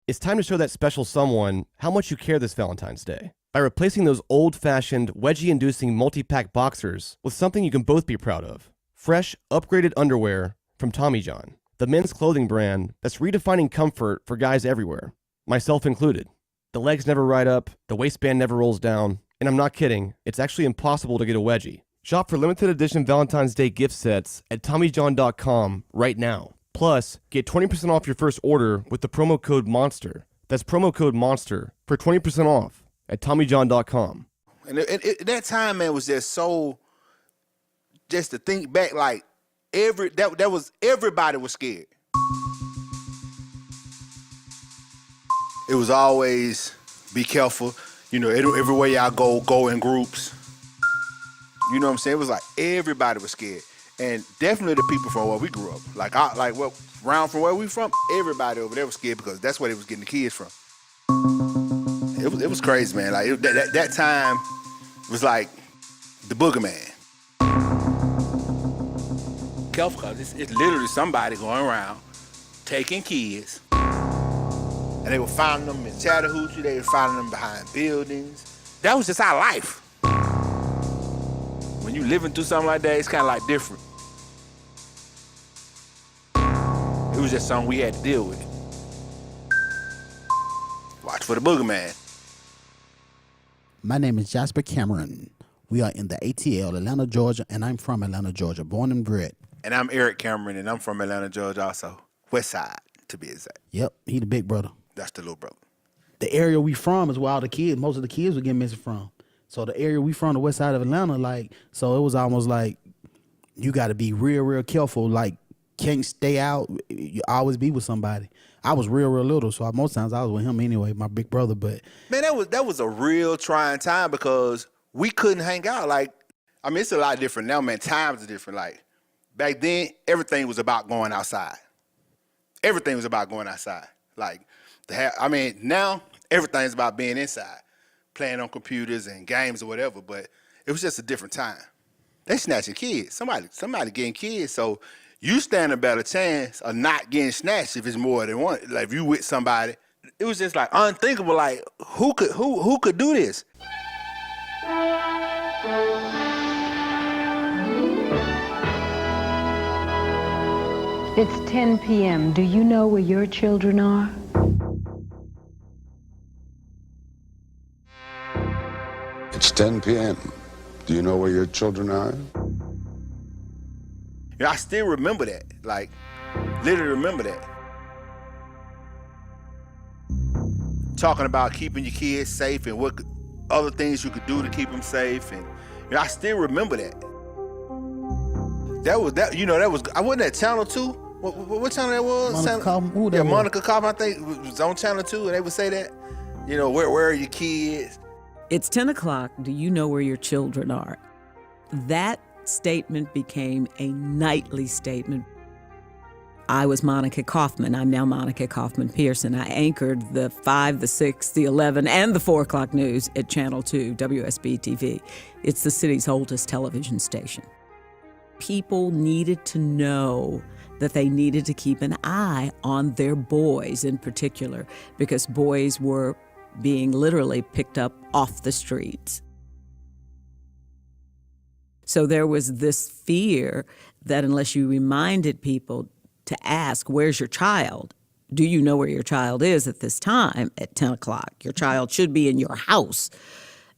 It's time to show that special someone how much you care this Valentine's Day by replacing those old-fashioned, wedgie-inducing multi-pack boxers with something you can both be proud of. Fresh, upgraded underwear from Tommy John, the men's clothing brand that's redefining comfort for guys everywhere, myself included. The legs never ride up, the waistband never rolls down, and I'm not kidding, it's actually impossible to get a wedgie. Shop for limited edition Valentine's Day gift sets at TommyJohn.com right now. Plus, get 20% off your first order with the promo code MONSTER. That's promo code MONSTER for 20% off at TommyJohn.com. And that time, man, was just so, just to think back, like, everybody was scared. It was always, be careful. You know, everywhere y'all go in groups. You know what I'm saying? It was like everybody was scared. And definitely the people from where we grew up. Around from where we from, everybody over there was scared because that's where they was getting the kids from. It was crazy, man. Like that time was like the Boogeyman. Careful, because it's literally somebody going around taking kids. And they were finding them in Chattahoochee. They were finding them behind buildings. That was just our life. When you living through something like that, it's kind of like different. It was just something we had to deal with. Watch for the Boogeyman. My name is Jasper Cameron. We are in the ATL, Atlanta, Georgia, and I'm from Atlanta, Georgia, born and bred. And I'm Eric Cameron, and I'm from Atlanta, Georgia also. West Side, to be exact. Yep, he the big brother. That's the little brother. The area we from is where all the kids, most of the kids were getting missing from. So the area we from, the west side of Atlanta, so it was almost like you got to be real, real careful. Like, can't stay out. You always be with somebody. I was real, real little, so most times I was with him anyway, my big brother. But man, that was a real trying time because we couldn't hang out. Like, I mean, it's a lot different now, man. Times are different. Like, back then, everything was about going outside. Everything was about going outside. Like, now everything's about being inside, playing on computers and games or whatever. But it was just a different time. They snatching kids. Somebody getting kids. So you stand a better chance of not getting snatched if it's more than one. Like if you with somebody, it was just like unthinkable. Like who could do this? It's 10 p.m. Do you know where your children are? It's 10 p.m. Do you know where your children are? You know, I still remember that. Like, literally remember that. Talking about keeping your kids safe and what other things you could do to keep them safe. And you know, I still remember that. That was, I wasn't at Channel 2. What channel that was? Monica Kaufman. Yeah, Monica Kaufman, I think, was on Channel 2, and they would say that. You know, where are your kids? It's 10 o'clock. Do you know where your children are? That statement became a nightly statement. I was Monica Kaufman. I'm now Monica Kaufman Pearson. I anchored the 5, the 6, the 11, and the 4 o'clock news at Channel 2, WSB-TV. It's the city's oldest television station. People needed to know that they needed to keep an eye on their boys in particular, because boys were being literally picked up off the streets. So there was this fear that unless you reminded people to ask, where's your child? Do you know where your child is at this time at 10 o'clock? Your child should be in your house.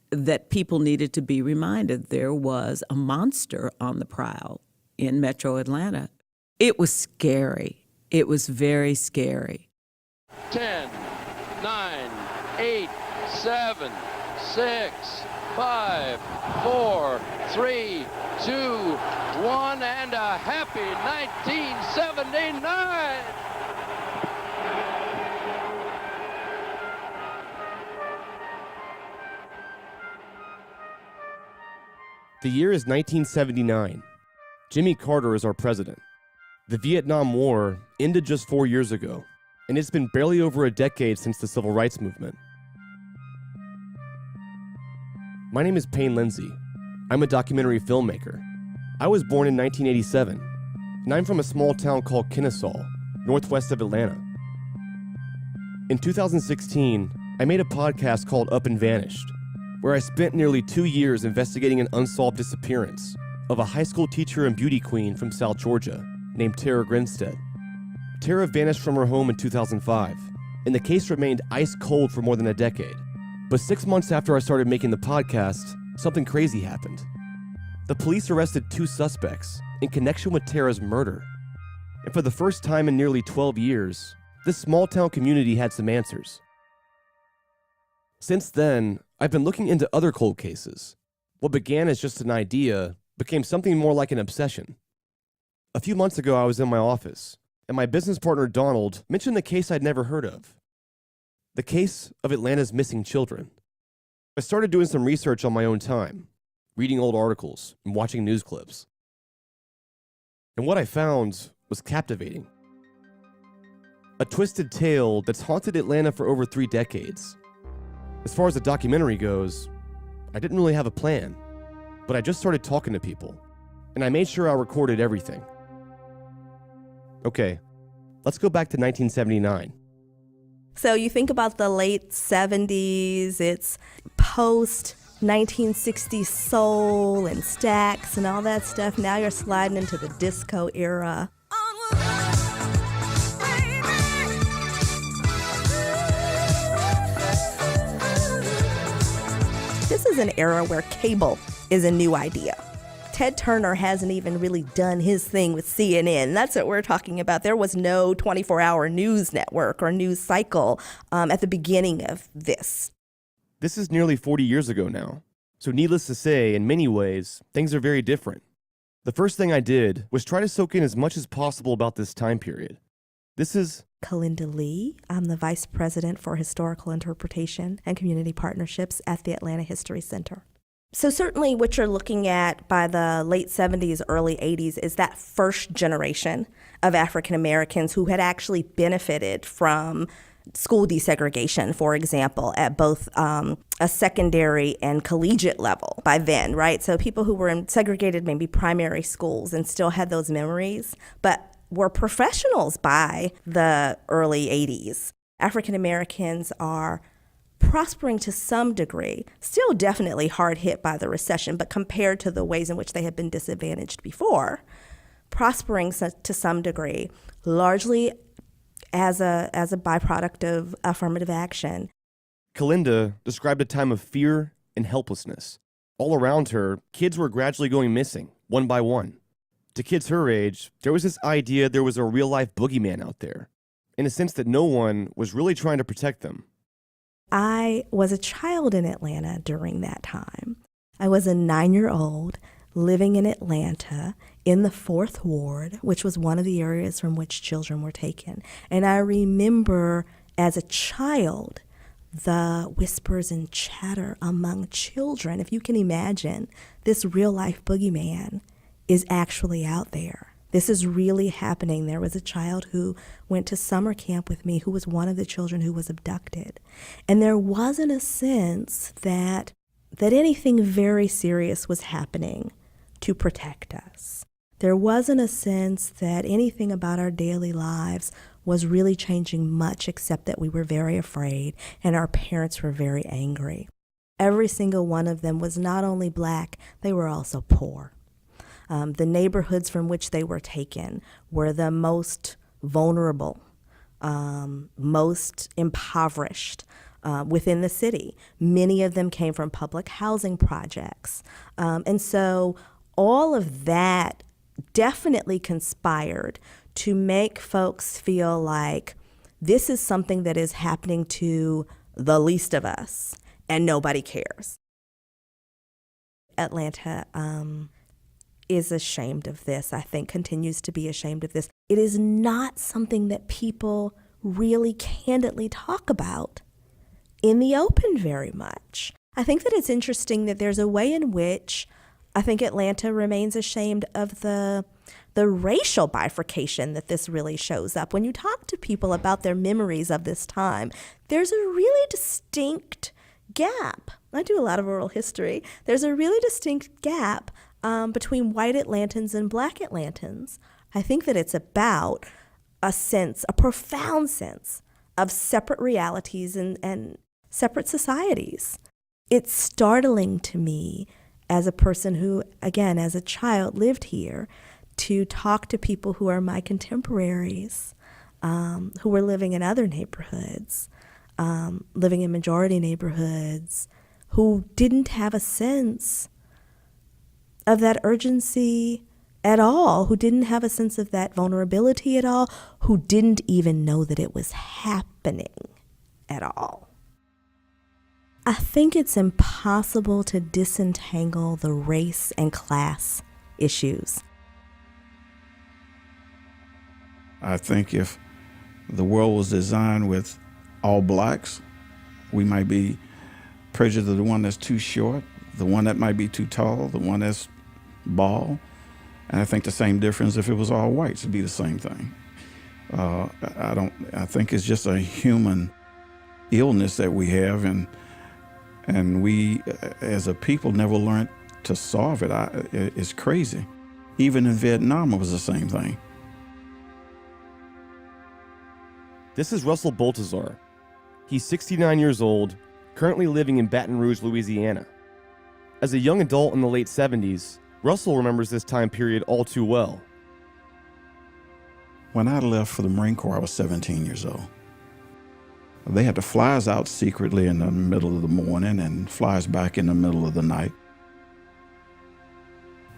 That people needed to be reminded there was a monster on the prowl in Metro Atlanta. It was scary. It was very scary. 10, 9, 8, 7, 6, 5, 4, 3, 2, 1, and a happy 1979! The year is 1979. Jimmy Carter is our president. The Vietnam War ended just 4 years ago, and it's been barely over a decade since the Civil Rights Movement. My name is Payne Lindsay. I'm a documentary filmmaker. I was born in 1987, and I'm from a small town called Kennesaw, northwest of Atlanta. In 2016, I made a podcast called Up and Vanished, where I spent nearly 2 years investigating an unsolved disappearance of a high school teacher and beauty queen from South Georgia named Tara Grinstead. Tara vanished from her home in 2005, and the case remained ice cold for more than a decade. But 6 months after I started making the podcast, something crazy happened. The police arrested 2 suspects in connection with Tara's murder. And for the first time in nearly 12 years, this small-town community had some answers. Since then, I've been looking into other cold cases. What began as just an idea became something more like an obsession. A few months ago, I was in my office, and my business partner Donald mentioned the case I'd never heard of. The case of Atlanta's missing children. I started doing some research on my own time, reading old articles and watching news clips. And what I found was captivating. A twisted tale that's haunted Atlanta for over 3 decades. As far as the documentary goes, I didn't really have a plan, but I just started talking to people, and I made sure I recorded everything. Okay, let's go back to 1979. So you think about the late 70s, it's post 1960s soul and Stax and all that stuff. Now you're sliding into the disco era. This is an era where cable is a new idea. Ted Turner hasn't even really done his thing with CNN. That's what we're talking about. There was no 24-hour news network or news cycle at the beginning of this. This is nearly 40 years ago now. So needless to say, in many ways, things are very different. The first thing I did was try to soak in as much as possible about this time period. This is Kalinda Lee. I'm the Vice President for Historical Interpretation and Community Partnerships at the Atlanta History Center. So certainly what you're looking at by the late 70s, early 80s is that first generation of African Americans who had actually benefited from school desegregation, for example, at both a secondary and collegiate level by then, right? So people who were in segregated maybe primary schools and still had those memories, but were professionals by the early 80s. African Americans are prospering to some degree, still definitely hard hit by the recession, but compared to the ways in which they had been disadvantaged before, prospering to some degree, largely as a byproduct of affirmative action. Kalinda described a time of fear and helplessness. All around her, kids were gradually going missing, one by one. To kids her age, there was this idea there was a real-life boogeyman out there, in a sense that no one was really trying to protect them. I was a child in Atlanta during that time. I was a 9-year-old living in Atlanta in the 4th Ward, which was one of the areas from which children were taken. And I remember as a child the whispers and chatter among children. If you can imagine, this real-life boogeyman is actually out there. This is really happening. There was a child who went to summer camp with me who was one of the children who was abducted. And there wasn't a sense that anything very serious was happening to protect us. There wasn't a sense that anything about our daily lives was really changing much, except that we were very afraid and our parents were very angry. Every single one of them was not only Black, they were also poor. The neighborhoods from which they were taken were the most vulnerable, most impoverished within the city. Many of them came from public housing projects. And so all of that definitely conspired to make folks feel like this is something that is happening to the least of us and nobody cares. Atlanta is ashamed of this, I think, continues to be ashamed of this. It is not something that people really candidly talk about in the open very much. I think that it's interesting that there's a way in which I think Atlanta remains ashamed of the racial bifurcation that this really shows up. When you talk to people about their memories of this time, there's a really distinct gap. I do a lot of oral history. There's a really distinct gap between white Atlantans and Black Atlantans. I think that it's about a profound sense of separate realities and separate societies. It's startling to me as a person who, again, as a child lived here, to talk to people who are my contemporaries, who were living in other neighborhoods, living in majority neighborhoods, who didn't have a sense of that urgency at all, who didn't have a sense of that vulnerability at all, who didn't even know that it was happening at all. I think it's impossible to disentangle the race and class issues. I think if the world was designed with all blacks, we might be prejudiced to the one that's too short, the one that might be too tall, the one that's bald. And I think the same difference if it was all whites, it'd be the same thing. I think it's just a human illness that we have, and we as a people never learned to solve it. It's crazy. Even in Vietnam, it was the same thing. This is Russell Baltazar. He's 69 years old, currently living in Baton Rouge, Louisiana. As a young adult in the late 70s, Russell remembers this time period all too well. When I left for the Marine Corps, I was 17 years old. They had to fly us out secretly in the middle of the morning and fly us back in the middle of the night.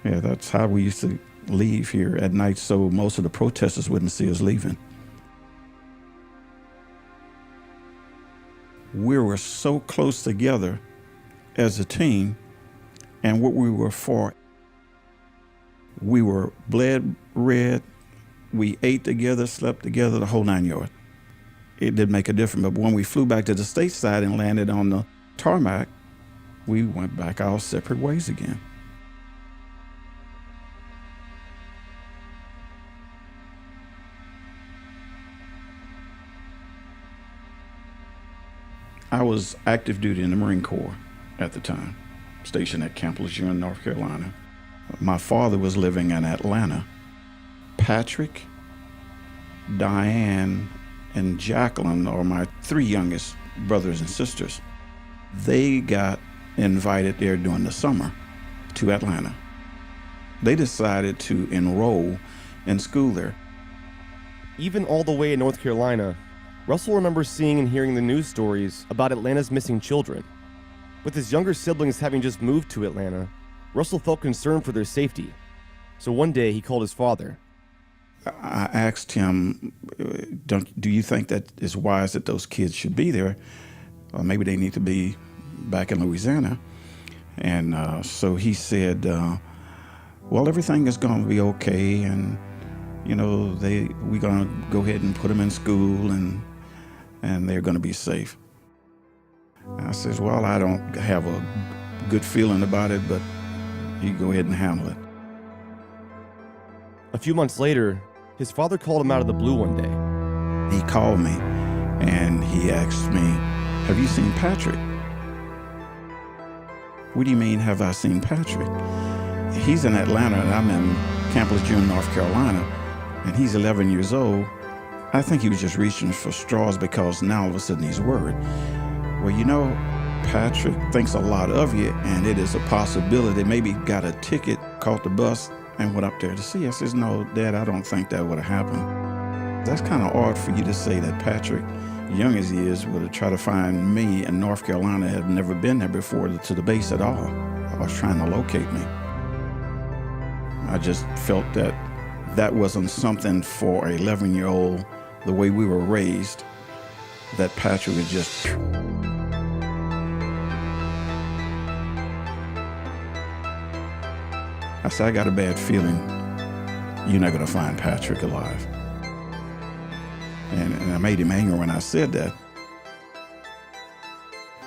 Yeah, that's how we used to leave here at night, so most of the protesters wouldn't see us leaving. We were so close together as a team, and what we were for. We were bled red, we ate together, slept together, the whole 9 yards. It didn't make a difference, but when we flew back to the stateside and landed on the tarmac, we went back our separate ways again. I was active duty in the Marine Corps at the time, stationed at Camp Lejeune, North Carolina. My father was living in Atlanta. Patrick, Diane, and Jacqueline are my three youngest brothers and sisters. They got invited there during the summer to Atlanta. They decided to enroll in school there. Even all the way in North Carolina, Russell remembers seeing and hearing the news stories about Atlanta's missing children. With his younger siblings having just moved to Atlanta, Russell felt concerned for their safety. So one day he called his father. I asked him, do you think that it's wise that those kids should be there? Or maybe they need to be back in Louisiana. And so he said, well, everything is going to be okay, and you know, we're going to go ahead and put them in school, and they're going to be safe. I says, well, I don't have a good feeling about it, but you go ahead and handle it. A few months later, his father called him out of the blue one day. He called me and he asked me, have you seen Patrick? What do you mean, have I seen Patrick? He's in Atlanta and I'm in Camp Lejeune, North Carolina, and he's 11 years old. I think he was just reaching for straws because now all of a sudden he's worried. Well, you know, Patrick thinks a lot of you, and it is a possibility. Maybe he got a ticket, caught the bus, and went up there to see. I says, no, Dad, I don't think that would have happened. That's kind of odd for you to say that Patrick, young as he is, would have tried to find me in North Carolina, had never been there before to the base at all, or trying to locate me. I just felt that that wasn't something for an 11-year-old, the way we were raised, that Patrick was just... I said, I got a bad feeling you're not going to find Patrick alive. And I made him angry when I said that.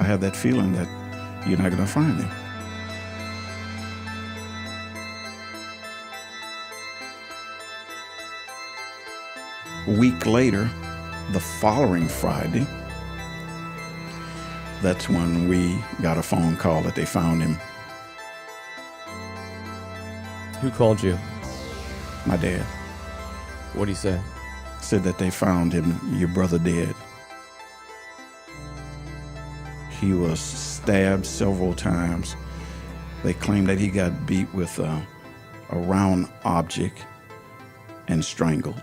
I had that feeling that you're not going to find him. A week later, the following Friday, that's when we got a phone call that they found him. Who called you? My dad. What'd he say? Said that they found him, your brother dead. He was stabbed several times. They claimed that he got beat with a round object and strangled.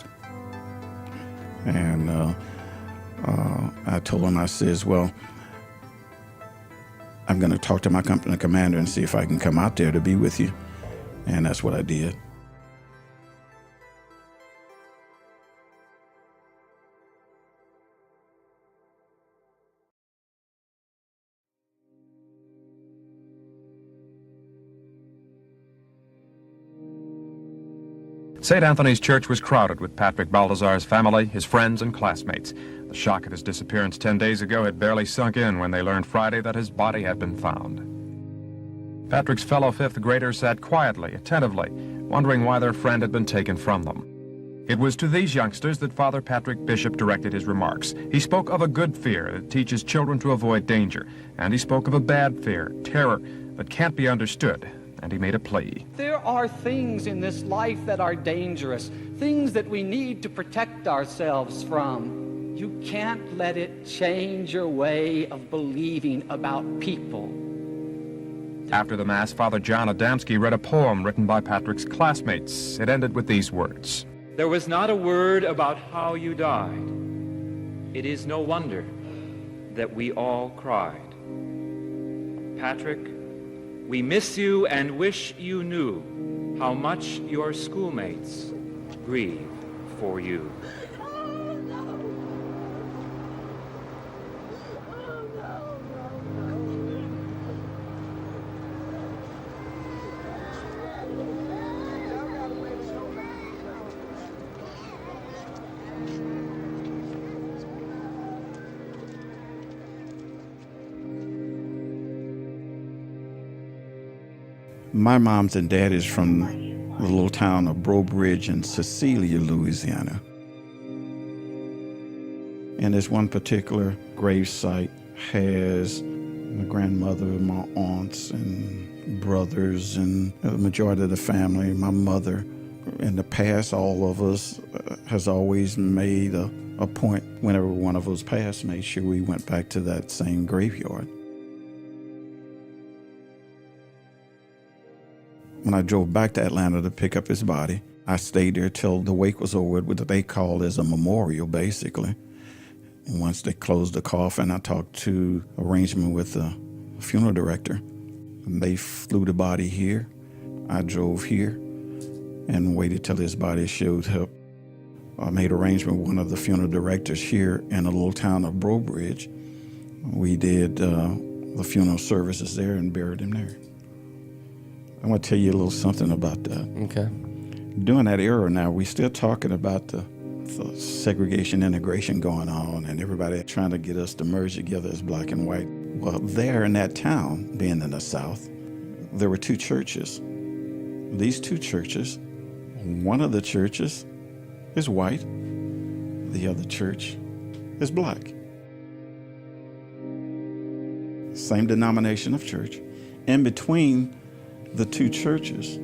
And I told him, I says, well, I'm going to talk to my company commander and see if I can come out there to be with you. And that's what I did. St. Anthony's Church was crowded with Patrick Baldassar's family, his friends, and classmates. The shock of his disappearance 10 days ago had barely sunk in when they learned Friday that his body had been found. Patrick's fellow fifth graders sat quietly, attentively, wondering why their friend had been taken from them. It was to these youngsters that Father Patrick Bishop directed his remarks. He spoke of a good fear that teaches children to avoid danger, and he spoke of a bad fear, terror, that can't be understood. And he made a plea. There are things in this life that are dangerous, things that we need to protect ourselves from. You can't let it change your way of believing about people. After the Mass, Father John Adamski read a poem written by Patrick's classmates. It ended with these words. There was not a word about how you died. It is no wonder that we all cried. Patrick, we miss you and wish you knew how much your schoolmates grieve for you. My mom's and dad is from the little town of Breaux Bridge in Cecilia, Louisiana. And this one particular grave site has my grandmother, my aunts, and brothers, and the majority of the family, my mother. In the past, all of us has always made a point, whenever one of us passed, made sure we went back to that same graveyard. When I drove back to Atlanta to pick up his body, I stayed there till the wake was over with what they called as a memorial, basically. And once they closed the coffin, I talked to arrangement with the funeral director. And they flew the body here. I drove here and waited till his body showed up. I made arrangement with one of the funeral directors here in the little town of Breaux Bridge. We did the funeral services there and buried him there. I want to tell you a little something about that. Okay. During that era now, we still talking about the segregation integration going on and everybody trying to get us to merge together as black and white. Well, there in that town, being in the South, there were two churches. These two churches, one of the churches is white, the other church is black. Same denomination of church. In between the two churches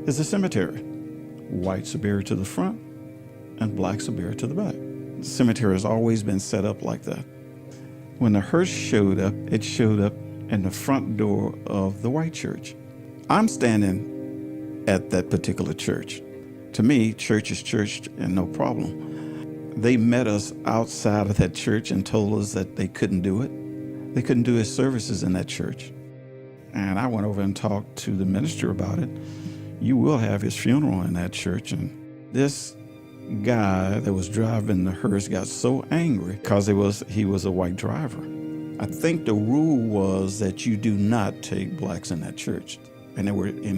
is a cemetery. Whites are buried to the front and blacks are buried to the back. The cemetery has always been set up like that. When the hearse showed up, it showed up in the front door of the white church. I'm standing at that particular church. To me, church is church and no problem. They met us outside of that church and told us that they couldn't do it. They couldn't do his services in that church. And I went over and talked to the minister about it. You will have his funeral in that church. And this guy that was driving the hearse got so angry because he was a white driver. I think the rule was that you do not take blacks in that church. And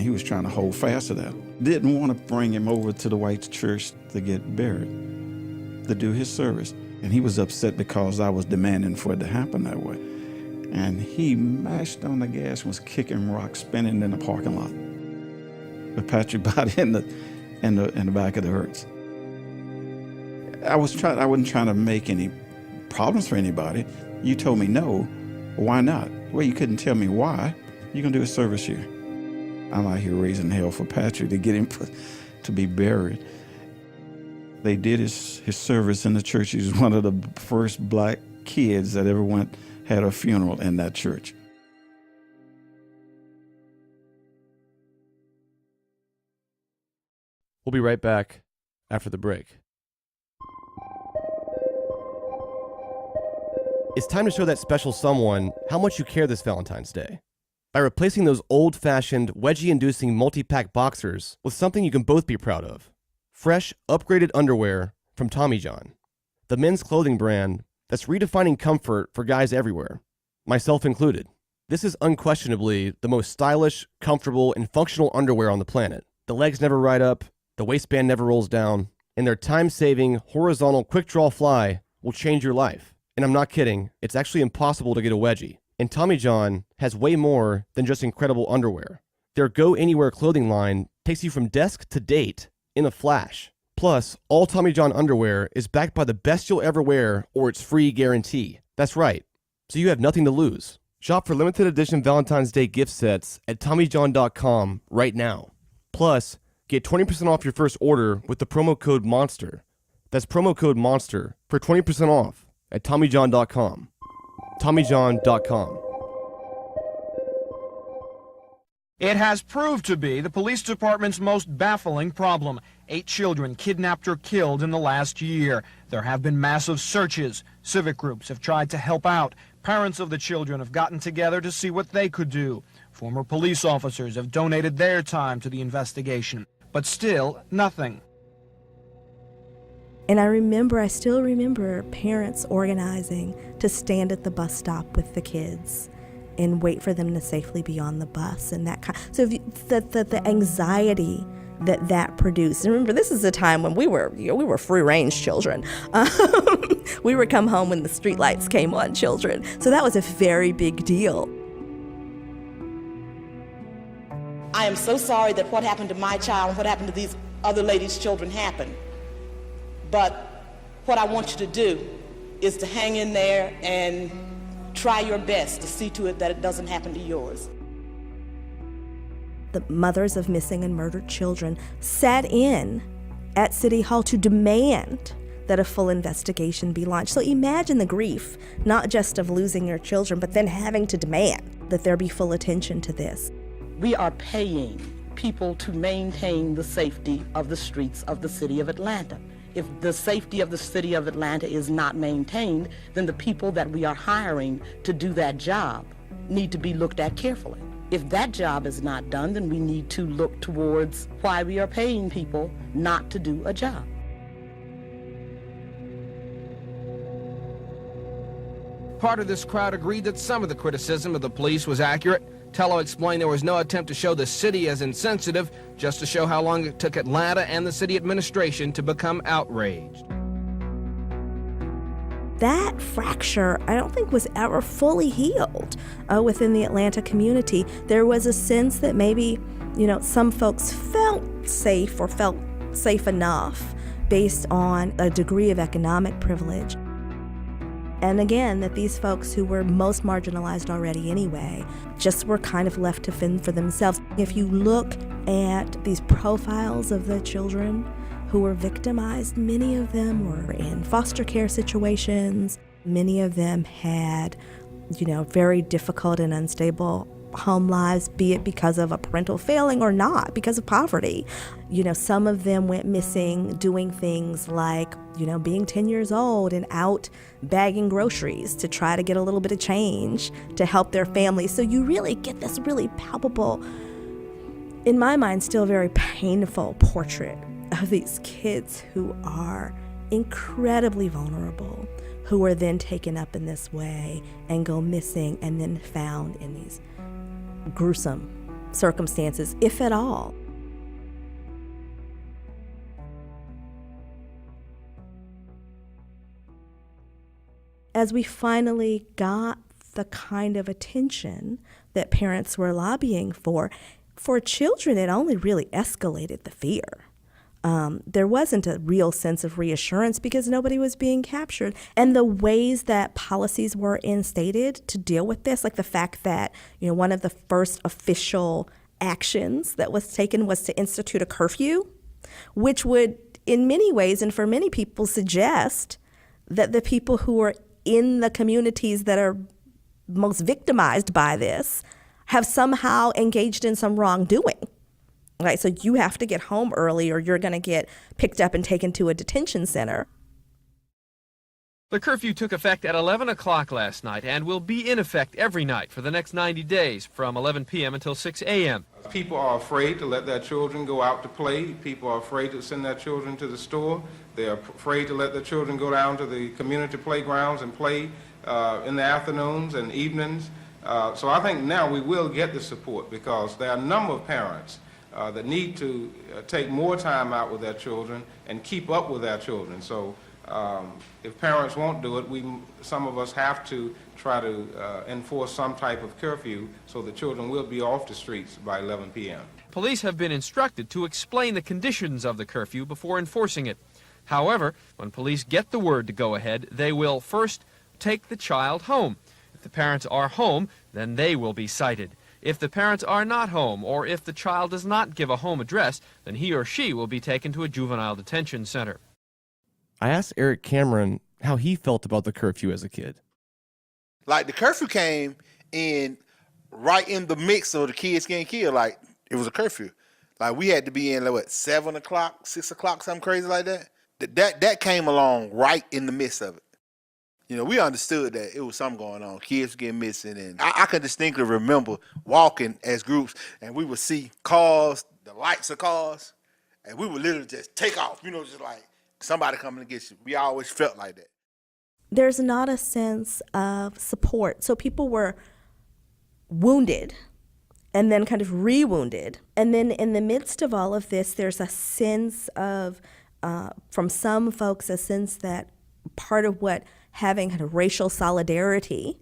he was trying to hold fast to that. Didn't want to bring him over to the white church to get buried, to do his service. And he was upset because I was demanding for it to happen that way. And he mashed on the gas and was kicking rocks, spinning in the parking lot. With Patrick's body in the back of the hearse. I wasn't trying to make any problems for anybody. You told me no. Why not? Well, you couldn't tell me why. You're gonna do a service here. I'm out here raising hell for Patrick to get him to be buried. They did his service in the church. He was one of the first black kids that ever had a funeral in that church. We'll be right back after the break. It's time to show that special someone how much you care this Valentine's Day by replacing those old-fashioned, wedgie-inducing multi-pack boxers with something you can both be proud of. Fresh, upgraded underwear from Tommy John, the men's clothing brand that's redefining comfort for guys everywhere, myself included. This is unquestionably the most stylish, comfortable, and functional underwear on the planet. The legs never ride up, the waistband never rolls down, and their time-saving, horizontal quick-draw fly will change your life. And I'm not kidding, it's actually impossible to get a wedgie. And Tommy John has way more than just incredible underwear. Their Go Anywhere clothing line takes you from desk to date in a flash. Plus, all Tommy John underwear is backed by the best you'll ever wear or it's free guarantee. That's right, so you have nothing to lose. Shop for limited edition Valentine's Day gift sets at TommyJohn.com right now. Plus, get 20% off your first order with the promo code MONSTER. That's promo code MONSTER for 20% off at TommyJohn.com. TommyJohn.com. It has proved to be the police department's most baffling problem. 8 children kidnapped or killed in the last year. There have been massive searches. Civic groups have tried to help out. Parents of the children have gotten together to see what they could do. Former police officers have donated their time to the investigation. But still, nothing. And I still remember parents organizing to stand at the bus stop with the kids and wait for them to safely be on the bus and that kind. So the anxiety that produced. And remember, this is a time when we were free range children. We would come home when the streetlights came on, children. So that was a very big deal. I am so sorry that what happened to my child and what happened to these other ladies' children happened. But what I want you to do is to hang in there and try your best to see to it that it doesn't happen to yours. The mothers of missing and murdered children sat in at City Hall to demand that a full investigation be launched. So imagine the grief, not just of losing your children, but then having to demand that there be full attention to this. We are paying people to maintain the safety of the streets of the city of Atlanta. If the safety of the city of Atlanta is not maintained, then the people that we are hiring to do that job need to be looked at carefully. If that job is not done, then we need to look towards why we are paying people not to do a job. Part of this crowd agreed that some of the criticism of the police was accurate. Tello explained there was no attempt to show the city as insensitive, just to show how long it took Atlanta and the city administration to become outraged. That fracture, I don't think, was ever fully healed within the Atlanta community. There was a sense that maybe, some folks felt safe or felt safe enough based on a degree of economic privilege. And again, that these folks who were most marginalized already anyway, just were kind of left to fend for themselves. If you look at these profiles of the children who were victimized, many of them were in foster care situations. Many of them had, very difficult and unstable home lives, be it because of a parental failing or not, because of poverty. Some of them went missing doing things like, being 10 years old and out bagging groceries to try to get a little bit of change to help their family. So you really get this really palpable, in my mind, still very painful portrait of these kids who are incredibly vulnerable, who are then taken up in this way and go missing and then found in these gruesome circumstances, if at all. As we finally got the kind of attention that parents were lobbying for children, it only really escalated the fear. There wasn't a real sense of reassurance because nobody was being captured. And the ways that policies were instated to deal with this, like the fact that, one of the first official actions that was taken was to institute a curfew, which would, in many ways and for many people, suggest that the people who are in the communities that are most victimized by this have somehow engaged in some wrongdoing. Right? So you have to get home early or you're going to get picked up and taken to a detention center. The curfew took effect at 11 o'clock last night and will be in effect every night for the next 90 days from 11 p.m. until 6 a.m. People are afraid to let their children go out to play. People are afraid to send their children to the store. They're afraid to let their children go down to the community playgrounds and play in the afternoons and evenings. So I think now we will get the support because there are a number of parents that need to take more time out with their children and keep up with their children. So if parents won't do it, some of us have to try to enforce some type of curfew so the children will be off the streets by 11 p.m. Police have been instructed to explain the conditions of the curfew before enforcing it. However, when police get the word to go ahead, they will first take the child home. If the parents are home, then they will be cited. If the parents are not home, or if the child does not give a home address, then he or she will be taken to a juvenile detention center. I asked Eric Cameron how he felt about the curfew as a kid. Like, the curfew came in right in the mix of the kids getting killed. Like, it was a curfew. Like, we had to be in, like, what, 7 o'clock, 6 o'clock, something crazy like that. That came along right in the midst of it. You know, we understood that it was something going on. Kids getting missing. And I can distinctly remember walking as groups, and we would see cars, the lights of cars, and we would literally just take off, you know, just like somebody coming to get you. We always felt like that. There's not a sense of support. So people were wounded and then kind of re-wounded. And then in the midst of all of this, there's a sense of, from some folks, a sense that part of what having kind of racial solidarity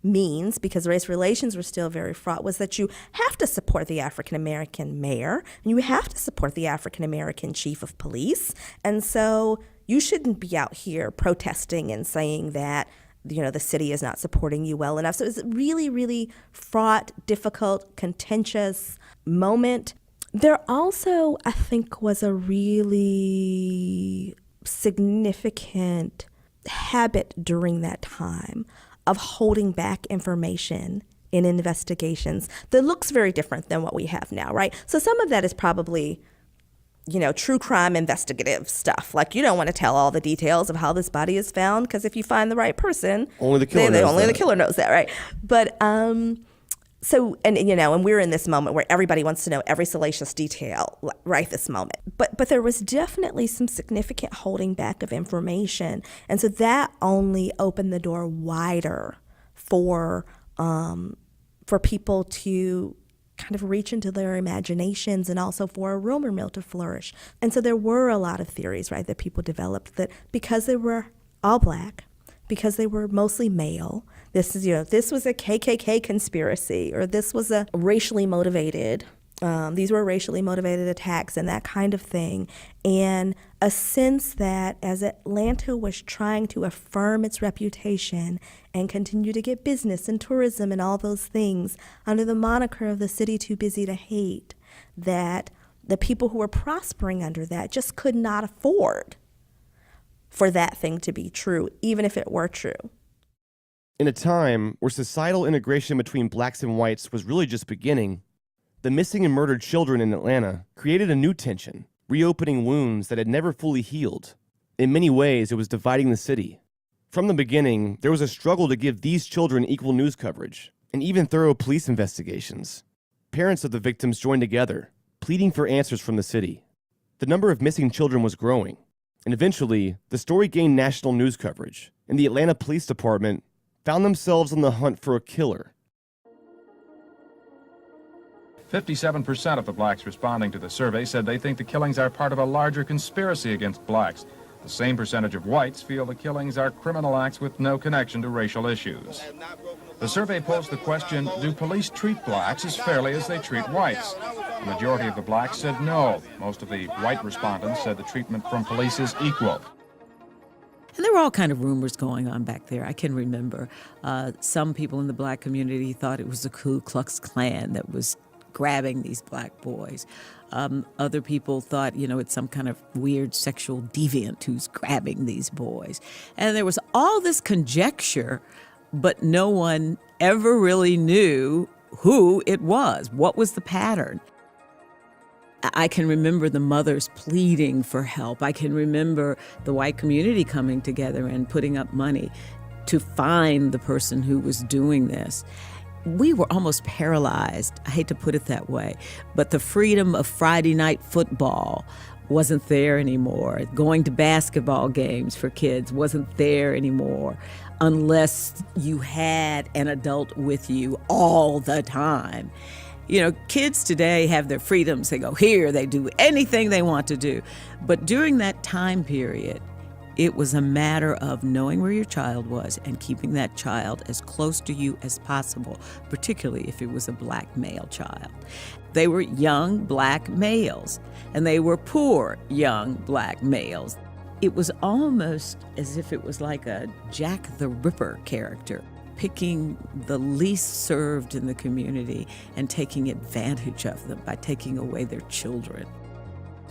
means, because race relations were still very fraught, was that you have to support the African-American mayor and you have to support the African-American chief of police. And so you shouldn't be out here protesting and saying that, you know, the city is not supporting you well enough. So it's a really, really fraught, difficult, contentious moment. There also, I think, was a really significant habit during that time of holding back information in investigations that looks very different than what we have now, right? So some of that is probably, you know, true crime investigative stuff. Like, you don't want to tell all the details of how this body is found, because if you find the right person, only the killer knows that, right? But so, and you know, and we're in this moment where everybody wants to know every salacious detail right this moment. But there was definitely some significant holding back of information. And so that only opened the door wider for people to kind of reach into their imaginations, and also for a rumor mill to flourish. And so there were a lot of theories, right, that people developed that because they were all Black, because they were mostly male, this was a KKK conspiracy, or this was a racially motivated, these were racially motivated attacks and that kind of thing. And a sense that as Atlanta was trying to affirm its reputation and continue to get business and tourism and all those things under the moniker of the city too busy to hate, that the people who were prospering under that just could not afford for that thing to be true, even if it were true. In a time where societal integration between blacks and whites was really just beginning, the missing and murdered children in Atlanta created a new tension, reopening wounds that had never fully healed. In many ways, it was dividing the city. From the beginning, there was a struggle to give these children equal news coverage, and even thorough police investigations. Parents of the victims joined together, pleading for answers from the city. The number of missing children was growing, and eventually, the story gained national news coverage, and the Atlanta Police Department found themselves on the hunt for a killer. 57% of the blacks responding to the survey said they think the killings are part of a larger conspiracy against blacks. The same percentage of whites feel the killings are criminal acts with no connection to racial issues. The survey posed the question, do police treat blacks as fairly as they treat whites? The majority of the blacks said no. Most of the white respondents said the treatment from police is equal. And there were all kind of rumors going on back there. I can remember some people in the black community thought it was the Ku Klux Klan that was grabbing these black boys. Other people thought, it's some kind of weird sexual deviant who's grabbing these boys. And there was all this conjecture, but no one ever really knew who it was. What was the pattern? I can remember the mothers pleading for help. I can remember the white community coming together and putting up money to find the person who was doing this. We were almost paralyzed. I hate to put it that way, but the freedom of Friday night football wasn't there anymore. Going to basketball games for kids wasn't there anymore unless you had an adult with you all the time. You know, kids today have their freedoms. They go here, they do anything they want to do. But during that time period, it was a matter of knowing where your child was and keeping that child as close to you as possible, particularly if it was a black male child. They were young black males, and they were poor young black males. It was almost as if it was like a Jack the Ripper character, picking the least served in the community and taking advantage of them by taking away their children.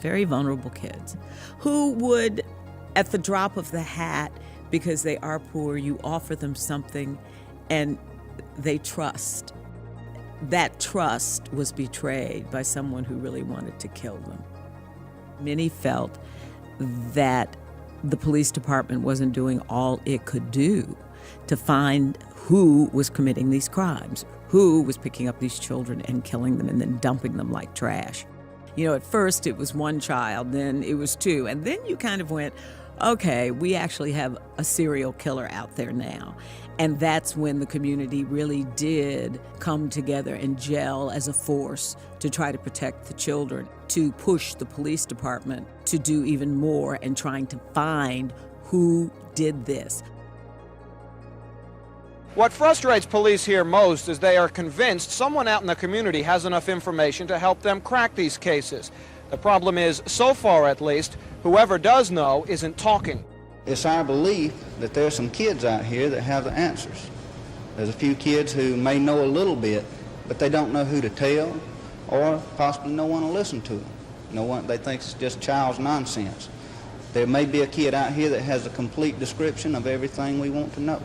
Very vulnerable kids who would, at the drop of the hat, because they are poor, you offer them something and they trust. That trust was betrayed by someone who really wanted to kill them. Many felt that the police department wasn't doing all it could do to find who was committing these crimes, who was picking up these children and killing them and then dumping them like trash. You know, at first it was one child, then it was two, and then you kind of went, okay, we actually have a serial killer out there now. And that's when the community really did come together and gel as a force to try to protect the children, to push the police department to do even more and trying to find who did this. What frustrates police here most is they are convinced someone out in the community has enough information to help them crack these cases. The problem is, so far at least, whoever does know isn't talking. It's our belief that there's some kids out here that have the answers. There's a few kids who may know a little bit, but they don't know who to tell, or possibly no one will listen to them. No one, they think it's just child's nonsense. There may be a kid out here that has a complete description of everything we want to know.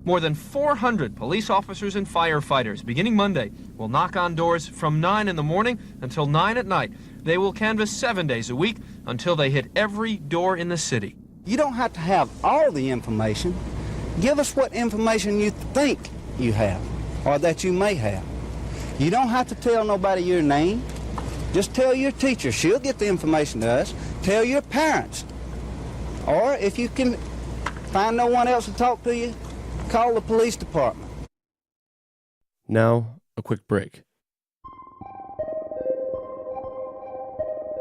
More than 400 police officers and firefighters, beginning Monday, will knock on doors from 9 in the morning until 9 at night. They will canvass 7 days a week until they hit every door in the city. You don't have to have all the information. Give us what information you think you have, or that you may have. You don't have to tell nobody your name. Just tell your teacher. She'll get the information to us. Tell your parents. Or if you can find no one else to talk to you, call the police department. Now, a quick break.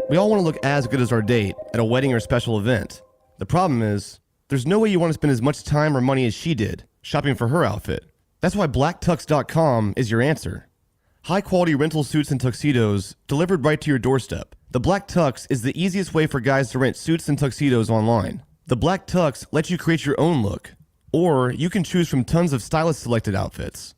We all want to look as good as our date at a wedding or special event. The problem is, there's no way you want to spend as much time or money as she did shopping for her outfit. That's why blacktux.com is your answer. High-quality rental suits and tuxedos delivered right to your doorstep. The Black Tux is the easiest way for guys to rent suits and tuxedos online. The Black Tux lets you create your own look, or you can choose from tons of stylist-selected outfits.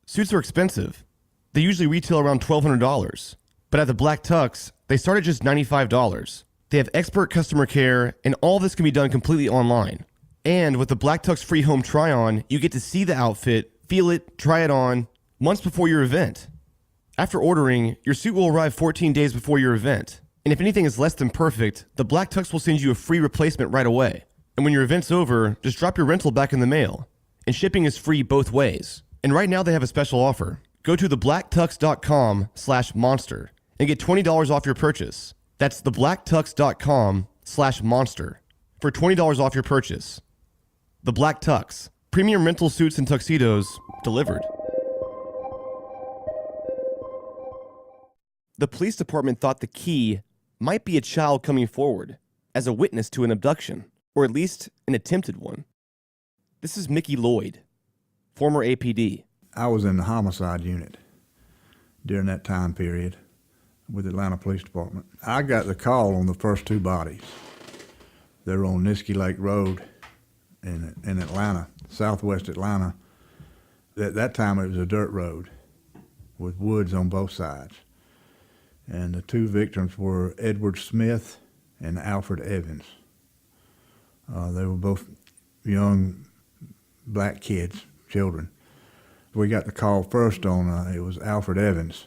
Suits are expensive. They usually retail around $1,200. But at the Black Tux, they start at just $95. They have expert customer care, and all this can be done completely online. And with the Black Tux free home try-on, you get to see the outfit, feel it, try it on, months before your event. After ordering, your suit will arrive 14 days before your event. And if anything is less than perfect, the Black Tux will send you a free replacement right away. And when your event's over, just drop your rental back in the mail. And shipping is free both ways. And right now they have a special offer. Go to theblacktux.com/monster and get $20 off your purchase. That's theblacktux.com/monster for $20 off your purchase. The Black Tux. Premium rental suits and tuxedos delivered. The police department thought the key might be a child coming forward as a witness to an abduction, or at least an attempted one. This is Mickey Lloyd, former APD. I was in the homicide unit during that time period with the Atlanta Police Department. I got the call on the first two bodies. They were on Niskey Lake Road in Atlanta, southwest Atlanta. At that time it was a dirt road with woods on both sides. And the two victims were Edward Smith and Alfred Evans. They were both young black kids, children. We got the call first on, it was Alfred Evans.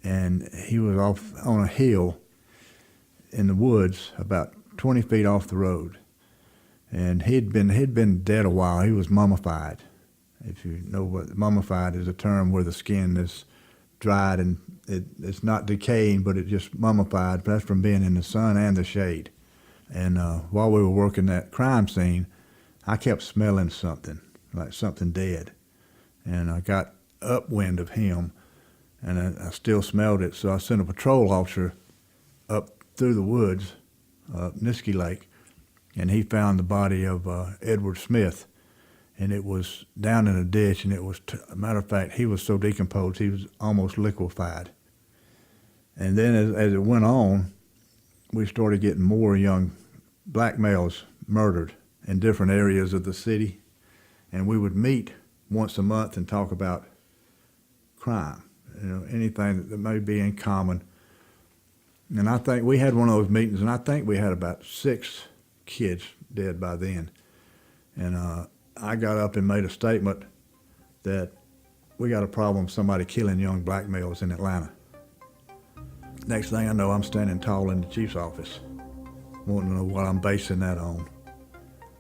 And he was off on a hill in the woods about 20 feet off the road. And he'd been dead a while. He was mummified. If you know what mummified is, a term where the skin is dried and it's not decaying, but it just mummified. That's from being in the sun and the shade. And while we were working that crime scene, I kept smelling something, like something dead. And I got upwind of him, and I still smelled it. So I sent a patrol officer up through the woods, Niskey Lake, and he found the body of Edward Smith. And it was down in a ditch, and it was, a matter of fact, he was so decomposed, he was almost liquefied. And then as it went on, we started getting more young black males murdered in different areas of the city. And we would meet once a month and talk about crime, anything that may be in common. And I think we had one of those meetings, and I think we had about 6 kids dead by then. And I got up and made a statement that we got a problem with somebody killing young black males in Atlanta. Next thing I know, I'm standing tall in the chief's office, wanting to know what I'm basing that on,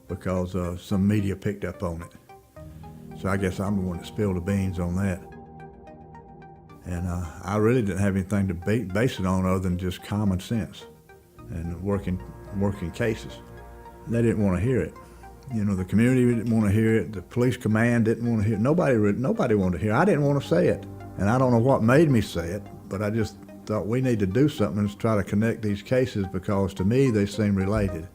because some media picked up on it. So I guess I'm the one that spilled the beans on that. And I really didn't have anything to base it on other than just common sense and working cases. They didn't want to hear it. The community didn't want to hear it. The police command didn't want to hear it. Nobody wanted to hear it. I didn't want to say it. And I don't know what made me say it, but I just thought we need to do something to try to connect these cases, because to me they seem related.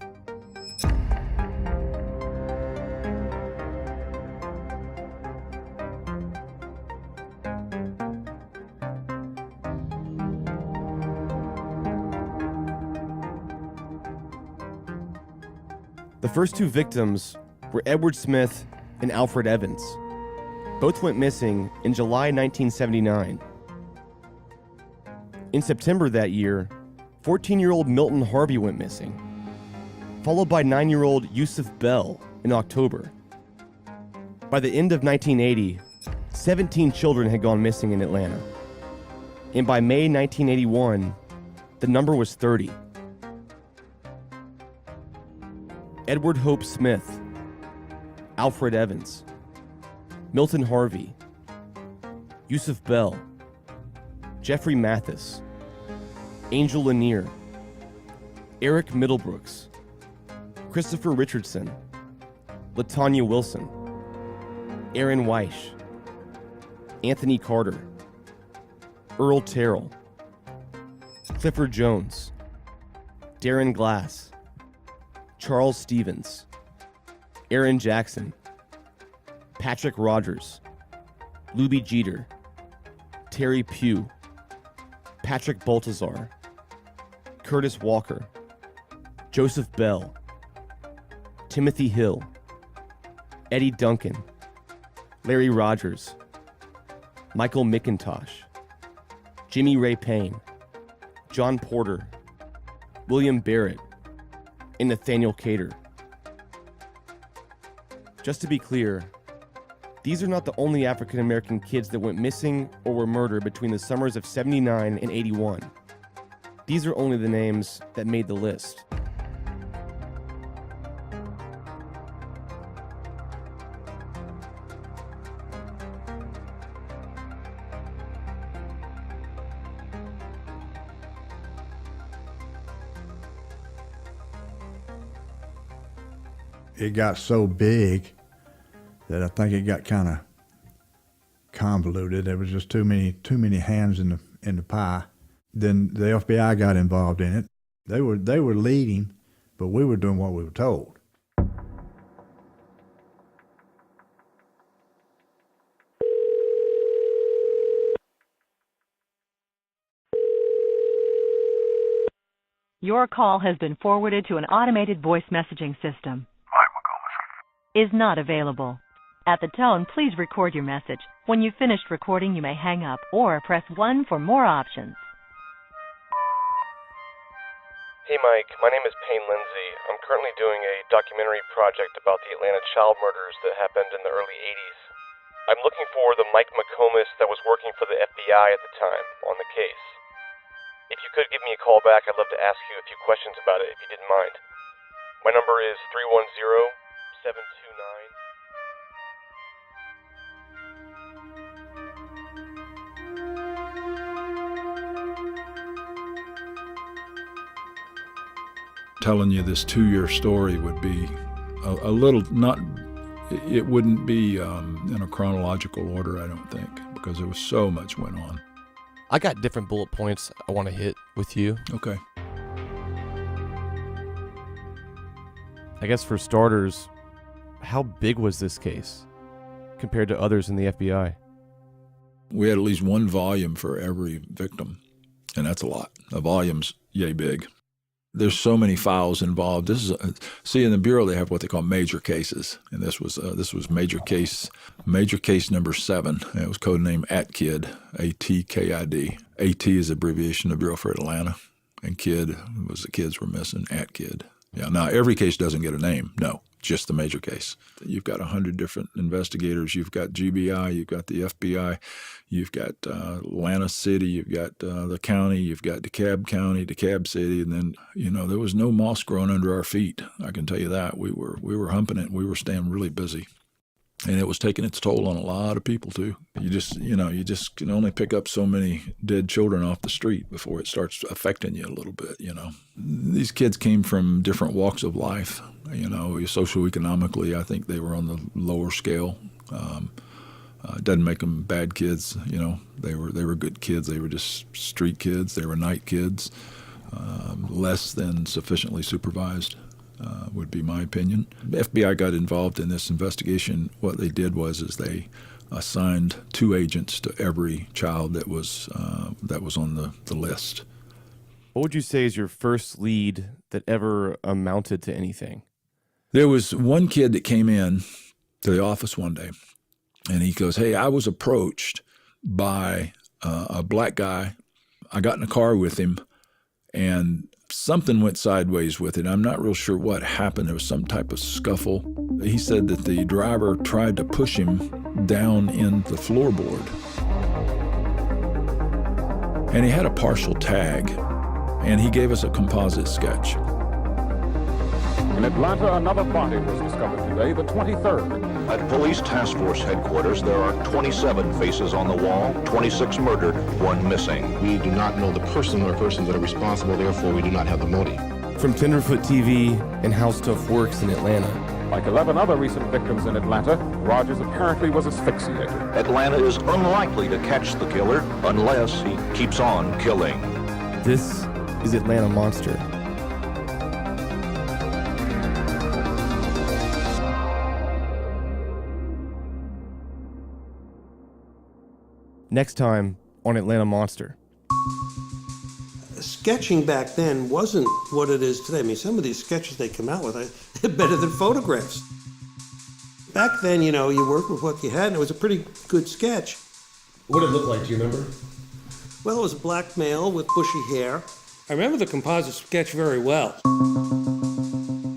The first 2 victims were Edward Smith and Alfred Evans. Both went missing in July 1979. In September that year, 14-year-old Milton Harvey went missing, followed by 9-year-old Yusuf Bell in October. By the end of 1980, 17 children had gone missing in Atlanta. And by May 1981, the number was 30. Edward Hope Smith, Alfred Evans, Milton Harvey, Yusuf Bell, Jeffrey Mathis, Angel Lanier, Eric Middlebrooks, Christopher Richardson, LaTanya Wilson, Aaron Weish, Anthony Carter, Earl Terrell, Clifford Jones, Darren Glass, Charles Stevens, Aaron Jackson, Patrick Rogers, Luby Jeter, Terry Pugh, Patrick Baltazar, Curtis Walker, Joseph Bell, Timothy Hill, Eddie Duncan, Larry Rogers, Michael McIntosh, Jimmy Ray Payne, John Porter, William Barrett, and Nathaniel Cater. Just to be clear, these are not the only African American kids that went missing or were murdered between the summers of 79 and 81. These are only the names that made the list. It got so big that I think it got kind of convoluted. There was just too many hands in the pie. Then the FBI got involved in it. They were leading, but we were doing what we were told. Your call has been forwarded to an automated voice messaging system. Is not available. At the tone, please record your message. When you've finished recording, you may hang up or press 1 for more options. Hey Mike, my name is Payne Lindsay. I'm currently doing a documentary project about the Atlanta child murders that happened in the early 80s. I'm looking for the Mike McComas that was working for the FBI at the time on the case. If you could give me a call back, I'd love to ask you a few questions about it if you didn't mind. My number is 310-729... Telling you this 2-year story would be a little, not, it wouldn't be in a chronological order, I don't think, because there was so much went on. I got different bullet points I want to hit with you. Okay. I guess for starters, how big was this case compared to others in the FBI? We had at least one volume for every victim, and that's a lot. The volume's yay big. There's so many files involved. This is see, in the Bureau they have what they call major cases, and this was major case number 7. And it was codenamed ATKID, A-T-K-I-D. A-T is abbreviation of Bureau for Atlanta, and KID was the kids were missing. ATKID. Yeah. Now every case doesn't get a name. No, just the major case. You've got 100 different investigators. You've got GBI. You've got the FBI. You've got Atlanta City, you've got the county, you've got DeKalb County, DeKalb City, and then, there was no moss growing under our feet. I can tell you that. We were humping it. We were staying really busy. And it was taking its toll on a lot of people, too. You just can only pick up so many dead children off the street before it starts affecting you a little bit, These kids came from different walks of life, socioeconomically, I think they were on the lower scale. It doesn't make them bad kids, They were good kids. They were just street kids. They were night kids, less than sufficiently supervised, would be my opinion. The FBI got involved in this investigation. What they did was they assigned 2 agents to every child that was on the list. What would you say is your first lead that ever amounted to anything? There was one kid that came in to the office one day. And he goes, hey, I was approached by a black guy. I got in a car with him, and something went sideways with it. I'm not real sure what happened. There was some type of scuffle. He said that the driver tried to push him down in the floorboard. And he had a partial tag, and he gave us a composite sketch. In Atlanta, another body was discovered today, the 23rd. At Police Task Force headquarters, there are 27 faces on the wall, 26 murdered, 1 missing. We do not know the person or persons that are responsible, therefore we do not have the motive. From Tenderfoot TV and How Stuff Works in Atlanta. Like 11 other recent victims in Atlanta, Rogers apparently was asphyxiated. Atlanta is unlikely to catch the killer unless he keeps on killing. This is Atlanta Monster. Next time on Atlanta Monster. Sketching back then wasn't what it is today. I mean, some of these sketches they come out with are better than photographs. Back then, you worked with what you had, and it was a pretty good sketch. What did it look like? Do you remember? Well, it was a black male with bushy hair. I remember the composite sketch very well.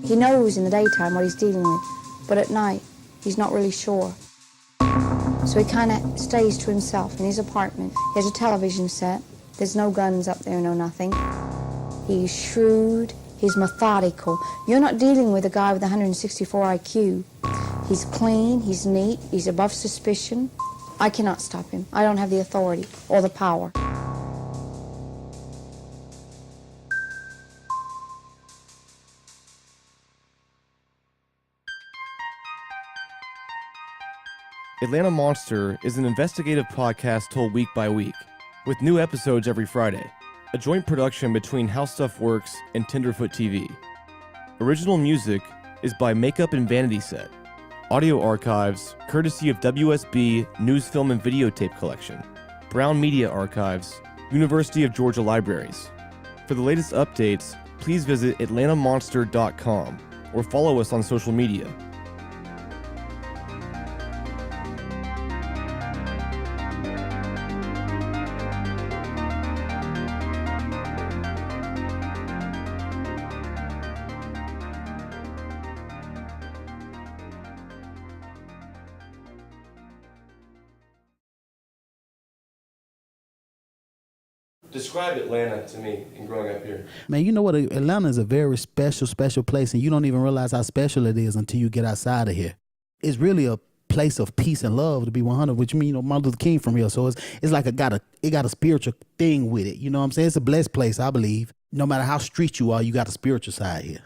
He knows in the daytime what he's dealing with, but at night, he's not really sure. So he kind of stays to himself in his apartment. He has a television set. There's no guns up there, no nothing. He's shrewd. He's methodical. You're not dealing with a guy with 164 IQ. He's clean. He's neat. He's above suspicion. I cannot stop him. I don't have the authority or the power. Atlanta Monster is an investigative podcast told week by week, with new episodes every Friday, a joint production between How Stuff Works and Tenderfoot TV. Original music is by Makeup and Vanity Set. Audio archives, courtesy of WSB News, Film, and Videotape Collection. Brown Media Archives, University of Georgia Libraries. For the latest updates, please visit atlantamonster.com or follow us on social media. Describe Atlanta to me in growing up here. Man, you know what? Atlanta is a very special place, and you don't even realize how special it is until you get outside of here. It's really a place of peace and love, to be 100, which means, Martin Luther King from here. So it's like it got a spiritual thing with it. You know what I'm saying? It's a blessed place, I believe. No matter how street you are, you got a spiritual side here.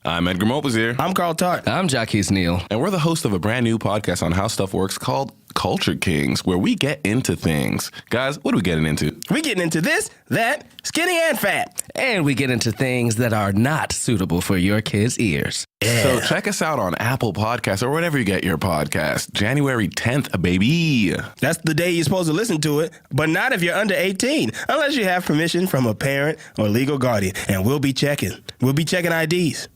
I'm Edgar Mopes here. I'm Carl Tart. I'm Jackie's Neal. And we're the host of a brand new podcast on how stuff works called Culture Kings, where we get into things. Guys, what are we getting into? We're getting into this, that, skinny and fat. And we get into things that are not suitable for your kids' ears. Yeah. So check us out on Apple Podcasts or wherever you get your podcast. January 10th, baby. That's the day you're supposed to listen to it, but not if you're under 18, unless you have permission from a parent or legal guardian. And we'll be checking. We'll be checking IDs.